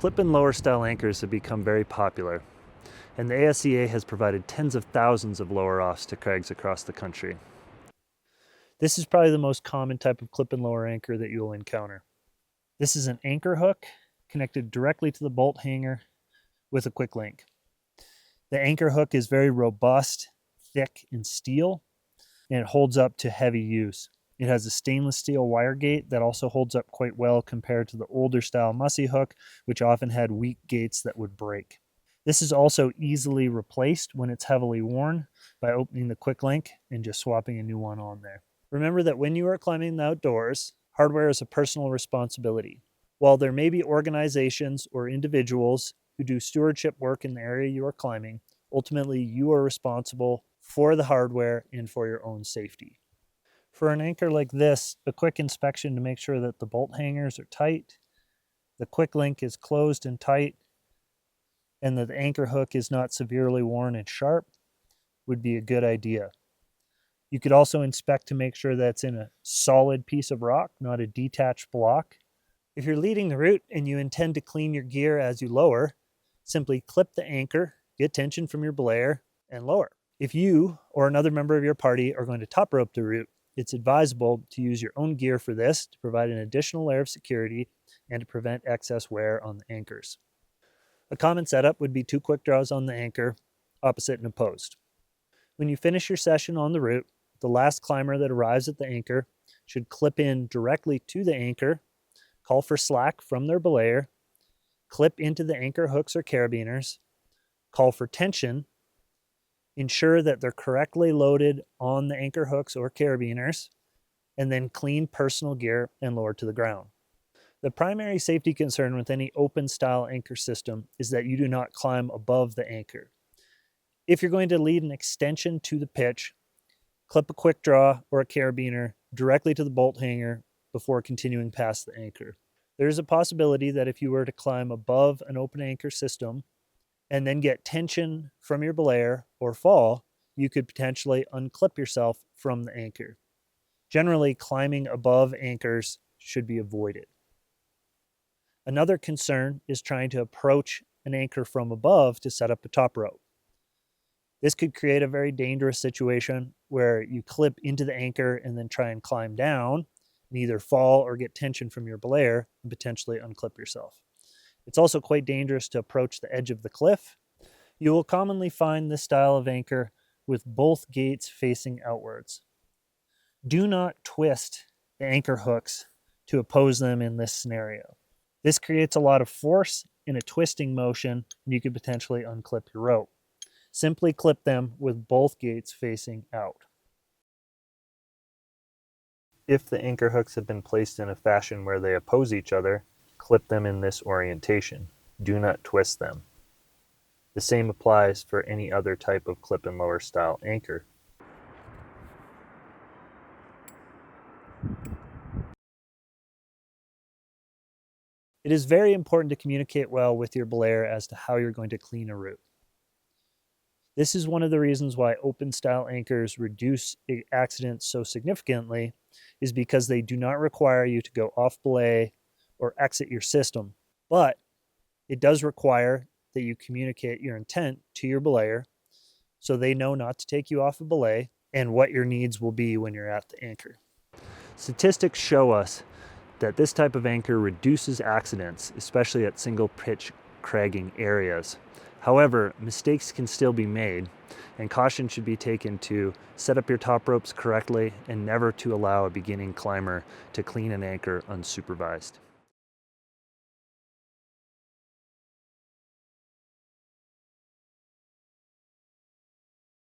Clip and lower style anchors have become very popular, and the ASCA has provided tens of thousands of lower offs to crags across the country. This is probably the most common type of clip and lower anchor that you'll encounter. This is an anchor hook connected directly to the bolt hanger with a quick link. The anchor hook is very robust, thick, and steel, and it holds up to heavy use. It has a stainless steel wire gate that also holds up quite well compared to the older style mussy hook, which often had weak gates that would break. This is also easily replaced when it's heavily worn by opening the quick link and just swapping a new one on there. Remember that when you are climbing the outdoors, hardware is a personal responsibility. While there may be organizations or individuals who do stewardship work in the area you are climbing, ultimately you are responsible for the hardware and for your own safety. For an anchor like this, a quick inspection to make sure that the bolt hangers are tight, the quick link is closed and tight, and that the anchor hook is not severely worn and sharp would be a good idea. You could also inspect to make sure that it's in a solid piece of rock, not a detached block. If you're leading the route and you intend to clean your gear as you lower, simply clip the anchor, get tension from your belayer, and lower. If you or another member of your party are going to top rope the route, it's advisable to use your own gear for this to provide an additional layer of security and to prevent excess wear on the anchors. A common setup would be 2 quick draws on the anchor, opposite and opposed. When you finish your session on the route, the last climber that arrives at the anchor should clip in directly to the anchor, call for slack from their belayer, clip into the anchor hooks or carabiners, call for tension, ensure that they're correctly loaded on the anchor hooks or carabiners, and then clean personal gear and lower to the ground. The primary safety concern with any open style anchor system is that you do not climb above the anchor. If you're going to lead an extension to the pitch, clip a quick draw or a carabiner directly to the bolt hanger before continuing past the anchor. There is a possibility that if you were to climb above an open anchor system and then get tension from your belayer or fall, you could potentially unclip yourself from the anchor. Generally, climbing above anchors should be avoided. Another concern is trying to approach an anchor from above to set up a top rope. This could create a very dangerous situation where you clip into the anchor and then try and climb down and either fall or get tension from your belayer and potentially unclip yourself. It's also quite dangerous to approach the edge of the cliff. You will commonly find this style of anchor with both gates facing outwards. Do not twist the anchor hooks to oppose them in this scenario. This creates a lot of force in a twisting motion, and you could potentially unclip your rope. Simply clip them with both gates facing out. If the anchor hooks have been placed in a fashion where they oppose each other, clip them in this orientation. Do not twist them. The same applies for any other type of clip and lower style anchor. It is very important to communicate well with your belayer as to how you're going to clean a route. This is one of the reasons why open style anchors reduce accidents so significantly, is because they do not require you to go off belay or exit your system. But it does require that you communicate your intent to your belayer so they know not to take you off a belay and what your needs will be when you're at the anchor. Statistics show us that this type of anchor reduces accidents, especially at single pitch cragging areas. However, mistakes can still be made, and caution should be taken to set up your top ropes correctly and never to allow a beginning climber to clean an anchor unsupervised.